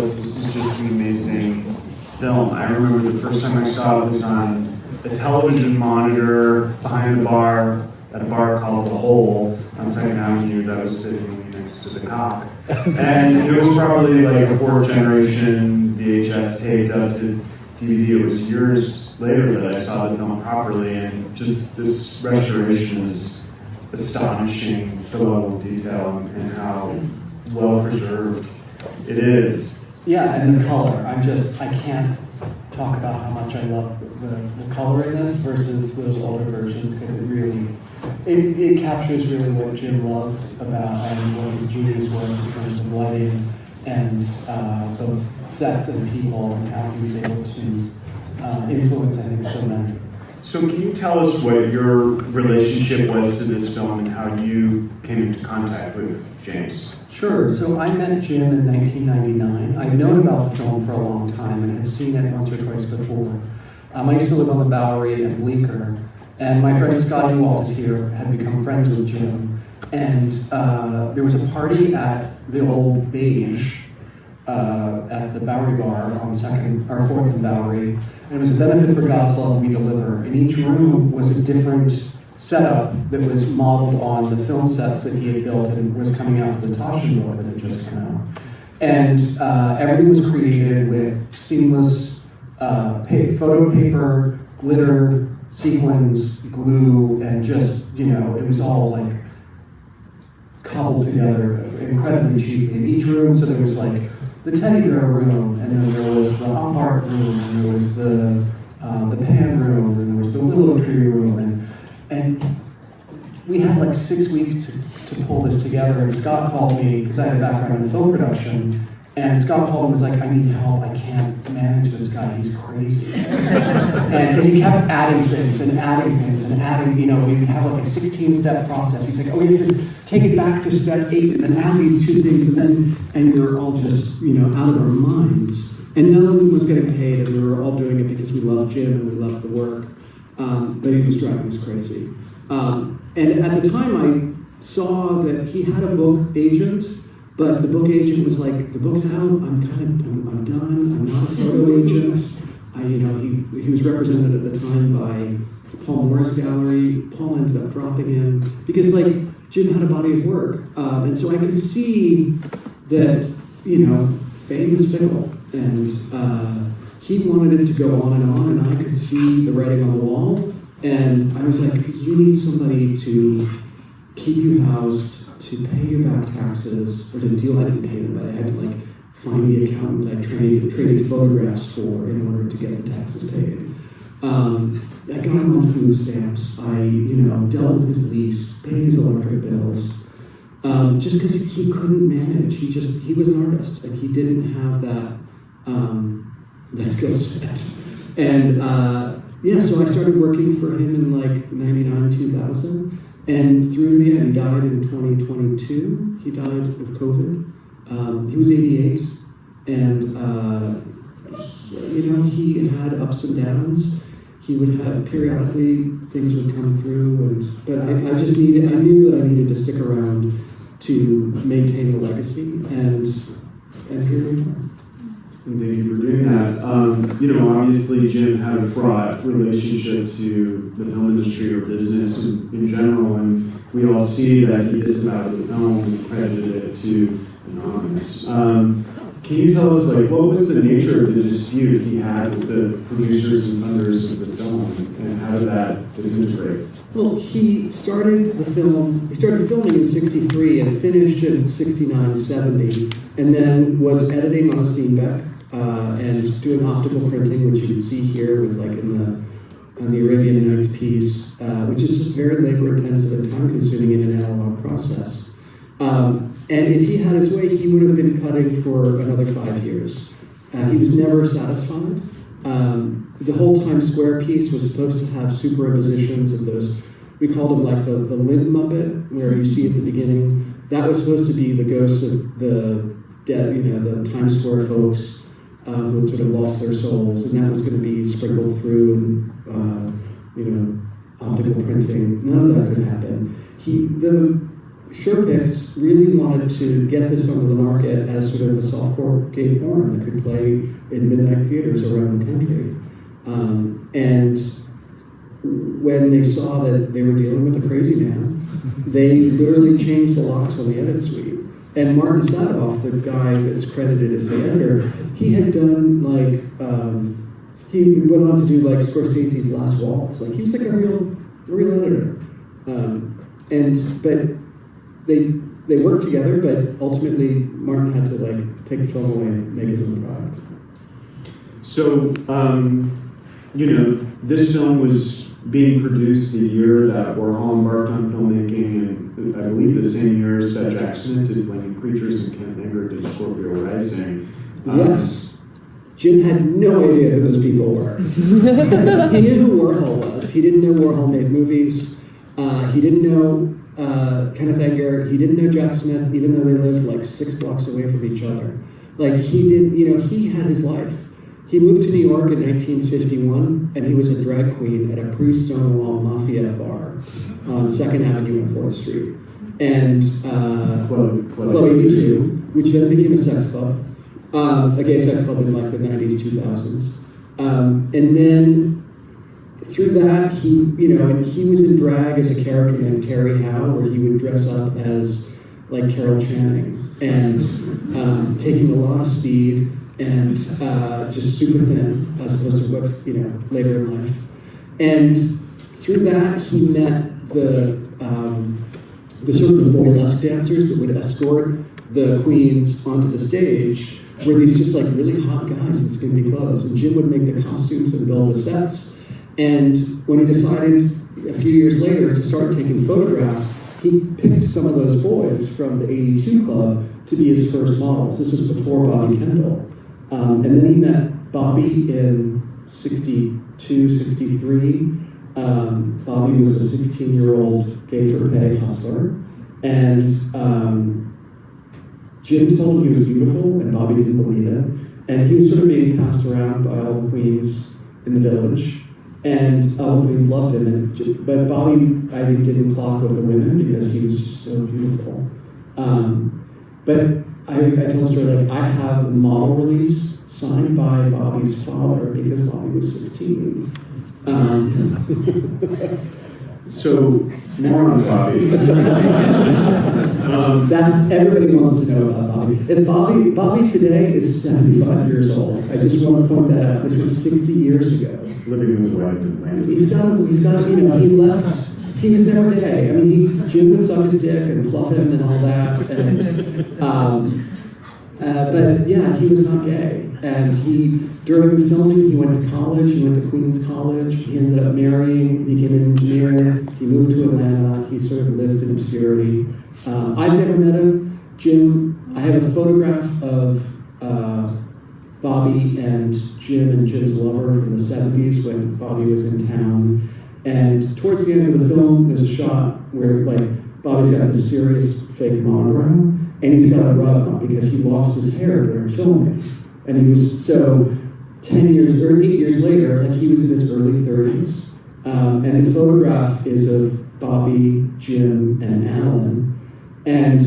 Narcissus. This is just an amazing film. I remember the first time I saw it was on a television monitor behind the bar at a bar called The Hole on 2nd Avenue that was sitting next to the Cock. And it was probably like a fourth generation VHS tape dubbed to DVD. It was years later that I saw the film properly, and just this restoration is astonishing, the level of detail and how well preserved it is. Yeah, and the color. I can't talk about how much I love the color in this versus those older versions, because it captures really what Jim loved about and what his genius was in terms of lighting and both sets and people, and how he was able to influence, I think, so many. So can you tell us what your relationship was to this film and how you came into contact with James? Sure. So I met Jim in 1999. I'd known about the film for a long time and had seen it once or twice before. I used to live on the Bowery and Bleecker, and my friend Scott Ewald is here, had become friends with Jim. And there was a party at the old Beige at the Bowery Bar on 4th and Bowery. And it was a benefit for God's Love We Deliver. And each room was a different setup that was modeled on the film sets that he had built and was coming out for the Taschenberg that had just come out. And everything was created with seamless photo paper, glitter, sequins, glue, and just, it was all like cobbled together incredibly cheaply. In each room, so there was like the teddy bear room, and then there was the op art room, and there was the pan room, and there was the willow tree room, and we had like 6 weeks to pull this together. And Scott called me, because I had a background in film production, and Scott called and was like, "I need help, I can't manage this guy, he's crazy." And because he kept adding things and adding things and adding, we'd have like a 16-step process. He's like, "Oh, we have to take it back to step 8 and then add these 2 things," and we were all just, out of our minds. And none of them was getting paid, and we were all doing it because we loved Jim and we loved the work. But he was driving us crazy. And at the time I saw that he had a book agent, but the book agent was like, "The book's out, I'm done, I'm not a photo agent." He was represented at the time by Paul Morris Gallery. Paul ended up dropping him because Jim had a body of work. And so I could see that, fame is fickle. And he wanted it to go on, and I could see the writing on the wall. And I was like, "You need somebody to keep you housed, to pay your back taxes," or to deal. I didn't pay them, but I had to find the accountant I traded photographs for in order to get the taxes paid. I got him on food stamps. I, dealt with his lease, paid his electric bills. Just because he couldn't manage. He was an artist, and he didn't have that skill set. And so I started working for him in 99, 2000. And through the end, he died in 2022. He died of COVID. He was 88, and he had ups and downs. He would have periodically things would come through, but I knew that I needed to stick around to maintain the legacy, and here we are. And thank you for doing that. Obviously Jim had a fraught relationship to the film industry or business in general, and we all see that he disavowed the film and credited it to Anonymous. Can you tell us, what was the nature of the dispute he had with the producers and funders of the film, and how did that disintegrate? Well, he started filming in 63 and finished in 69, 70, and then was editing on a Steenbeck and doing optical printing, which you can see here with in the Arabian Nights piece, which is just very labor intensive and time consuming in an analog process. And if he had his way, he would have been cutting for another 5 years. He was never satisfied. The whole Times Square piece was supposed to have superimpositions of those, we called them the Lint Muppet, where you see at the beginning. That was supposed to be the ghosts of the dead, the Times Square folks who had sort of lost their souls, and that was going to be sprinkled through, optical printing. None of that could happen. Sherpix really wanted to get this onto the market as sort of a softcore gay porn that could play in midnight theaters around the country. And when they saw that they were dealing with a crazy man, they literally changed the locks on the edit suite. And Martin Sadoff, the guy that's credited as the editor, he had done like, he went on to do like Scorsese's Last Waltz. Like he was like a real editor. But they worked together, but ultimately Martin had to like take the film away and make his own product. So, this film was being produced the year that Warhol embarked on filmmaking, and I believe the same year Seth Jackson did Flaming Creatures and Ken Enger did Scorpio Rising. Yes. Jim had no idea who those people were. He knew who Warhol was. He didn't know Warhol made movies. He didn't know Kenneth Enger. He didn't know Jack Smith, even though they lived like 6 blocks away from each other. Like he did, he had his life. He moved to New York in 1951, and he was a drag queen at a pre-Stonewall Mafia bar on 2nd Avenue and 4th Street. And Chloe U2, which then became a sex club, a gay sex club in like the 90s, 2000s. And then through that, he was in drag as a character named Terry Howe, where he would dress up as like Carol Channing and taking a lot of speed and just super thin, as opposed to what later in life. And through that, he met the sort of burlesque dancers that would escort the queens onto the stage, were these just like really hot guys in skimpy clothes. And Jim would make the costumes and build the sets. And when he decided a few years later to start taking photographs, he picked some of those boys from the 82 Club to be his first models. This was before Bobby Kendall. And then he met Bobby in 62, 63. Bobby was a 16-year-old gay-for-pay hustler. And Jim told him he was beautiful, and Bobby didn't believe it. And he was sort of being passed around by all the queens in the village. And all the queens loved him. But Bobby, I think, didn't clock with the women because he was just so beautiful. But I told the story, like, I have the model release signed by Bobby's father because Bobby was 16. So, more on Bobby. That's everybody wants to know about Bobby. If Bobby today is 75 years old. I just want to point that out. This was 60 years ago. Living with his wife in Atlanta. He's got, he left. He was never gay. I mean, Jim would suck his dick and fluff him and all that. But yeah, he was not gay. And during the filming, he went to college. He went to Queens College. He ended up marrying, became an engineer. He moved to Atlanta. He sort of lived in obscurity. I've never met him. Jim, I have a photograph of Bobby and Jim's lover from the 70s when Bobby was in town. And towards the end of the film, there's a shot where like Bobby's got this serious fake monobrow, and he's got a rug on because he lost his hair during filming. And he was, so 8 years later, like he was in his early 30s. And the photograph is of Bobby, Jim, and Alan. And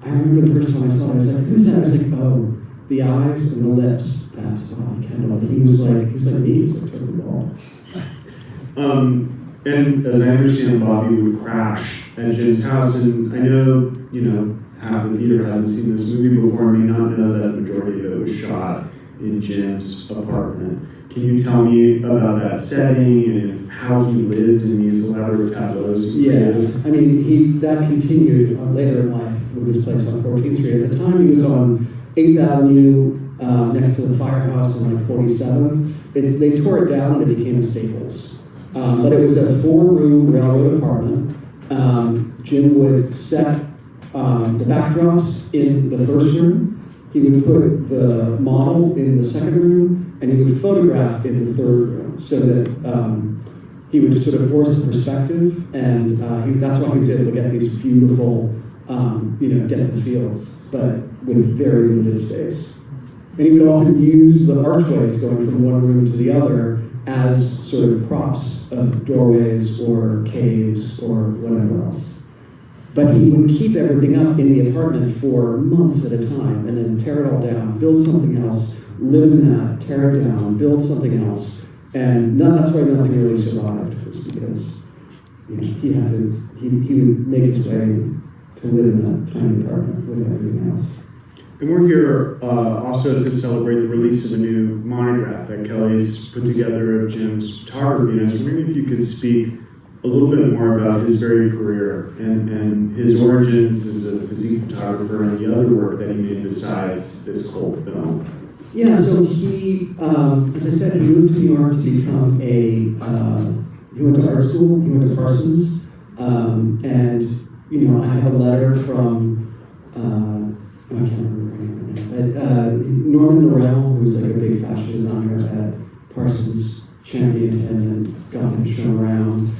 I remember the first time I saw it, I was like, who's that? I was like, oh, the eyes and the lips, that's Bobby Kendall. He was like me, he was like totally bald. And as I understand, Bobby would crash at Jim's house, and I know, half the theater hasn't seen this movie before, may not know that the majority of it was shot in Jim's apartment. Can you tell me about that setting and how he lived in these elaborate tableaus? Yeah, I mean, that continued later in life with his place on 14th Street. At the time, he was on 8th Avenue, next to the firehouse on like 47th. They tore it down and it became a Staples. But it was a 4-room railroad apartment. Jim would set the backdrops in the first room. He would put the model in the second room, and he would photograph in the third room, so that he would sort of force the perspective, and that's why he was able to get these beautiful, depth of fields, but with very limited space. And he would often use the archways going from one room to the other as sort of props of doorways or caves or whatever else. But he would keep everything up in the apartment for months at a time, and then tear it all down, build something else, live in that, tear it down, build something else. And that's why nothing really survived, was because he would make his way to live in that tiny apartment with everything else. And we're here also to celebrate the release of a new monograph that Kelly's put together of Jim's photography. And I was wondering if you could speak a little bit more about his varied career and his origins as a physique photographer and the other work that he made besides this cult film. Yeah, so he, as I said, he moved to New York to become he went to art school, he went to Parsons, and, I have a letter from, I can't remember her name right now, but Norman Norell, who was like a big fashion designer at Parsons, championed him and got him shown around.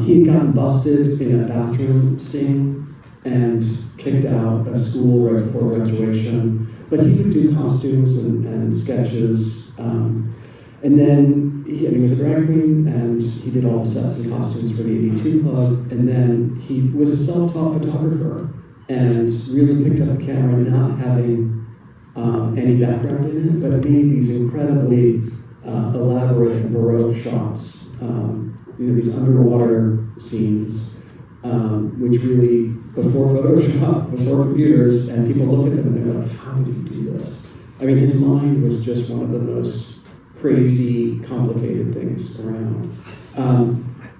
He had gotten busted in a bathroom sting and kicked out of school right before graduation. But he would do costumes and sketches. And then he was a drag queen, and he did all the sets and costumes for the 82 Club. And then he was a self-taught photographer and really picked up the camera, not having any background in it, but made these incredibly elaborate Baroque shots. These underwater scenes, which really, before Photoshop, before computers, and people look at them and they're like, how did he do this? I mean, his mind was just one of the most crazy, complicated things around.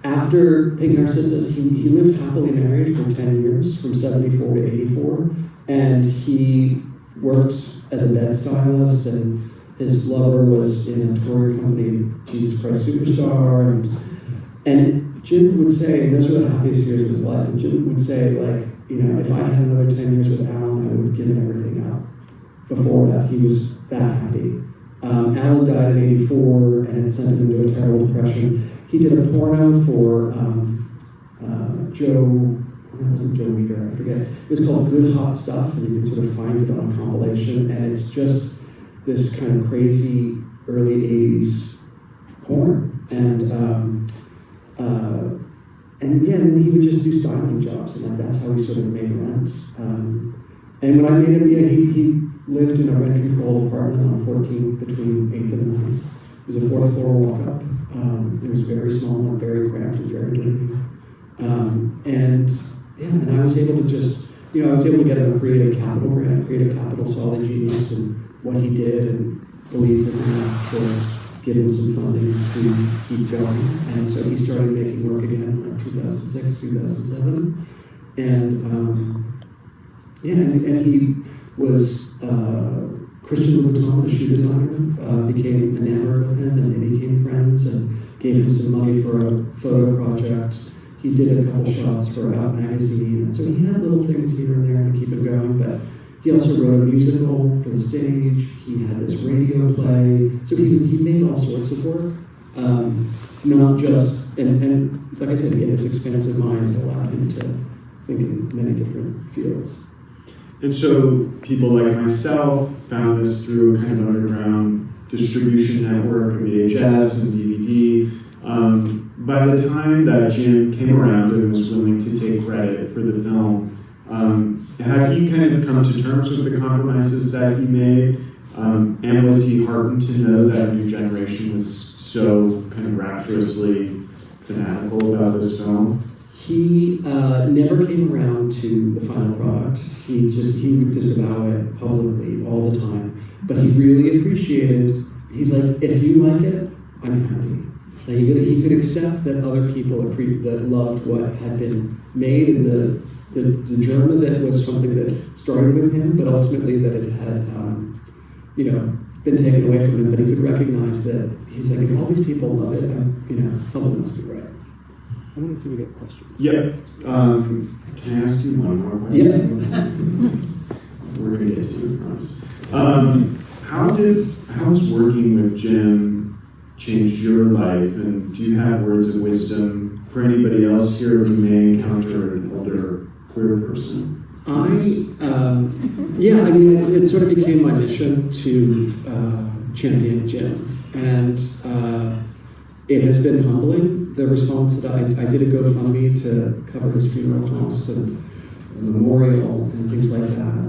After Pink Narcissus, he lived happily married for 10 years, from 74 to 84, and he worked as a bed stylist, and his lover was in a touring company, Jesus Christ Superstar, and Jim would say, those were the happiest years of his life, and Jim would say, like, if I had another 10 years with Alan, I would have given everything up. Before that, he was that happy. Alan died in 84, and it sent him into a terrible depression. He did a porno for it wasn't Joe Weider, I forget. It was called Good Hot Stuff, and you can sort of find it on a compilation, and it's just this kind of crazy early 80s porn. And then he would just do styling jobs, and that's how he sort of made rent. And when I made him, he lived in a rent-controlled apartment on 14th between 8th and 9th. It was a 4th floor walk-up. It was very small and very cramped and very dirty. And I was able to just, I was able to get him a Creative Capital grant. Creative Capital saw the genius and what he did and believed in him to give him some funding to keep going. And so he started making work again in like 2006, 2007. And he was Christian Louboutin, the shoe designer, became enamored of him, and they became friends and gave him some money for a photo project. He did a couple shots for Out magazine, and so he had little things here and there to keep it going, but he also wrote a musical for the stage. He had this radio play. So he made all sorts of work, not just, and like I said, he had this expansive mind that allowed him to think in many different fields. And so people like myself found this through kind of underground distribution network of VHS and DVD. By the time that Jim came around and was willing to take credit for the film, had he kind of come to terms with the compromises that he made? And was he heartened to know that a new generation was so kind of rapturously fanatical about this film? He never came around to the final product. He would disavow it publicly all the time. But he really appreciated, he's like, if you like it, I'm happy. Like he could accept that other people that loved what had been made, and the germ of it was something that started with him, but ultimately that it had been taken away from him. But he could recognize that he's like, if all these people love it, something must be right. I want to see if we get questions. Yeah. Can I ask you one more question? Yeah. We're going to get to it, I promise. How's working with Jim changed your life, and do you have words of wisdom for anybody else here who may encounter an older queer person? It sort of became my mission to champion Jim, and it has been humbling. The response that I did a GoFundMe to cover his funeral costs, and memorial and things like that.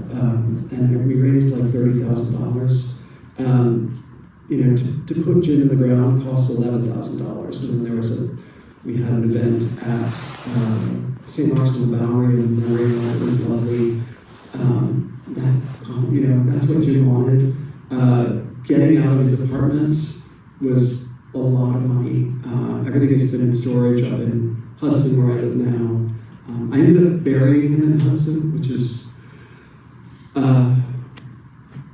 And we raised like $30,000. To put Jim in the ground cost $11,000. And then we had an event at St. Mark's on the Bowery and Memorial. It was lovely. That's what Jim wanted. Getting out of his apartment was a lot of money. Everything has been in storage up in Hudson, where I live now. I ended up burying him in Hudson, which is, I'm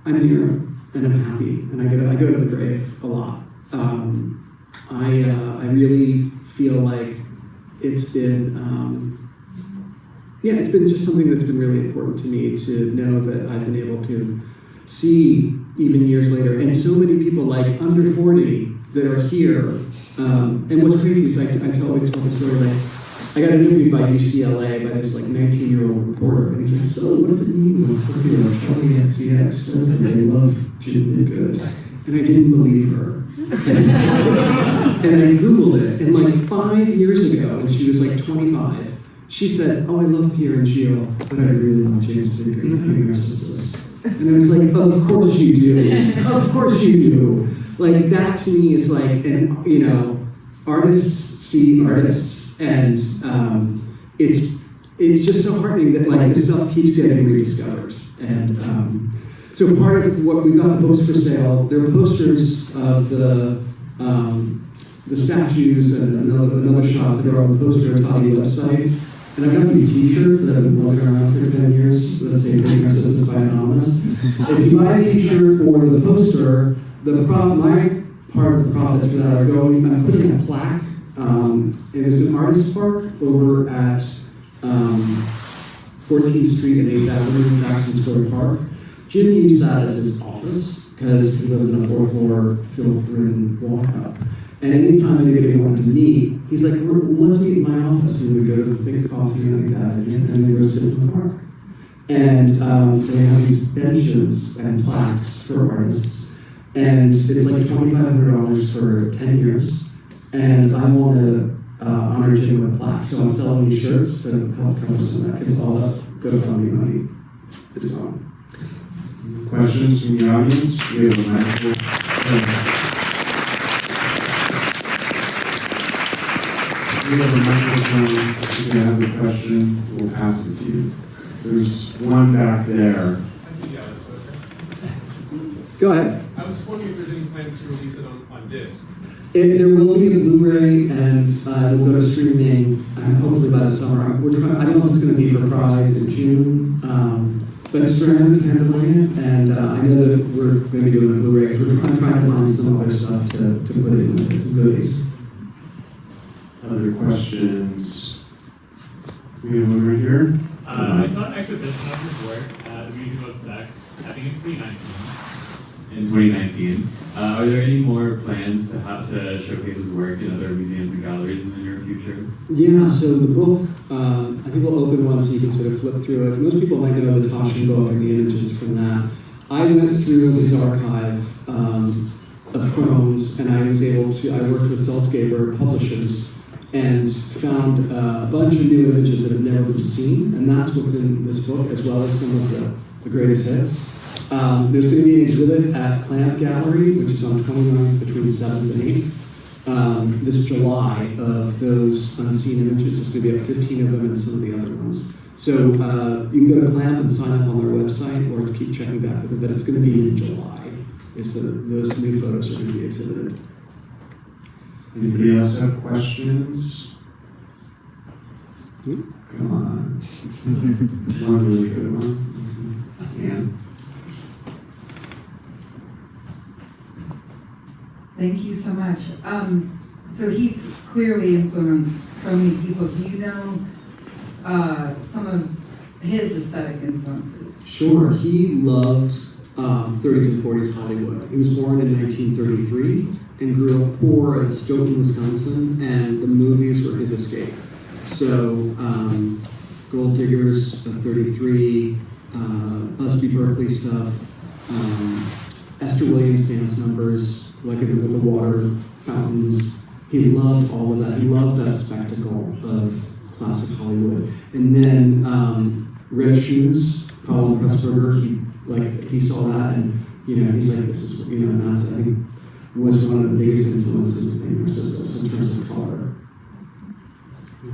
here and I'm happy, and I go to the grave a lot. I really feel like it's been, it's been just something that's been really important to me to know that I've been able to see even years later, and so many people like under 40 that are here. And what's crazy is I always tell the story, like, I got interviewed by UCLA by this like 19-year-old reporter, and he's like, so what does it mean when Charlie XCX says that they love Jim Bidgood? And I didn't believe her. And I Googled it, and like 5 years ago, when she was like 25, she said, oh, I love Pierre and Gilles, but I really love James Bidgood and Narcissus. And I was like, of course you do. Of course you do. Like, that to me is like, and artists see artists, and it's just so heartening that like this stuff keeps getting rediscovered. And so part of what we've got the books for sale, there are posters of the statues and another shot that are on the poster Toddy website. And I've got these t-shirts that I've been walking around for 10 years that say Narcissus by Anonymous. If you buy a t-shirt or the poster, my part of the profits for that are going, I'm putting a plaque. There's an artist park over at 14th Street and 8th Avenue, Jackson Square Park. Jim used that as his office because he lived in a 4th-floor, filth-ridden walkout. And anytime anybody wanted to meet, he's like, let's meet in my office. And we go to Think Coffee and like that, and then we go sit in the park. And they have these benches and plaques for artists. And it's like $2,500 for 10 years. And I want to honor Jim with a plaque. So I'm selling these shirts to help cover some of that, because all that GoFundMe money is gone. Questions from the audience? We have a microphone. We have a microphone. If you have a question, we'll pass it to you. There's one back there. Go ahead. I was just wondering if there's any plans to release it on disc. There will be a Blu-ray, and we'll go to streaming hopefully by the summer. I don't know if it's going to be for Pride in June, but Strand is handling it, and I know that we're going to be doing a Blu-ray. We're trying to find some other stuff to put in with some goodies. Other questions? We have one right here. I saw an exhibition of his work at the Museum of Sex, I think in 2019. In 2019. Are there any more plans to showcase his work in other museums and galleries in the near future? Yeah, so the book, I think we'll open one so you can sort of flip through it. Most people might know the Toshin book and the images from that. I went through his archive of chromes, and I worked with Salzgeber Publishers, and found a bunch of new images that have never been seen, and that's what's in this book, as well as some of the greatest hits. There's going to be an exhibit at Clamp Gallery, which is on 29th between 7th and 8th, this July, of those unseen images. There's going to be about 15 of them and some of the other ones. So you can go to Clamp and sign up on their website, or keep checking back with it, but it's going to be in July. Those new photos are going to be exhibited. Anybody else have questions? Come on. One really good one. Anne. Thank you so much. So he's clearly influenced so many people. Do you know some of his aesthetic influences? Sure. He loved 30s and 40s Hollywood. He was born in 1933 and grew up poor in Stoughton, Wisconsin, and the movies were his escape. So, Gold Diggers of 33, Busby Berkeley stuff, Esther Williams dance numbers, like with the water fountains. He loved all of that. He loved that spectacle of classic Hollywood. And then Red Shoes, Colin Pressburger, he saw that, and he's like, this is, and that's, I think, was one of the biggest influences in Narcissus in terms of color.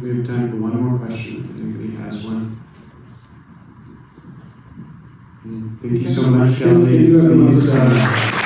We have time for one more question, if anybody has one. Thank you so much, Kelly. Thank you, everyone. Please,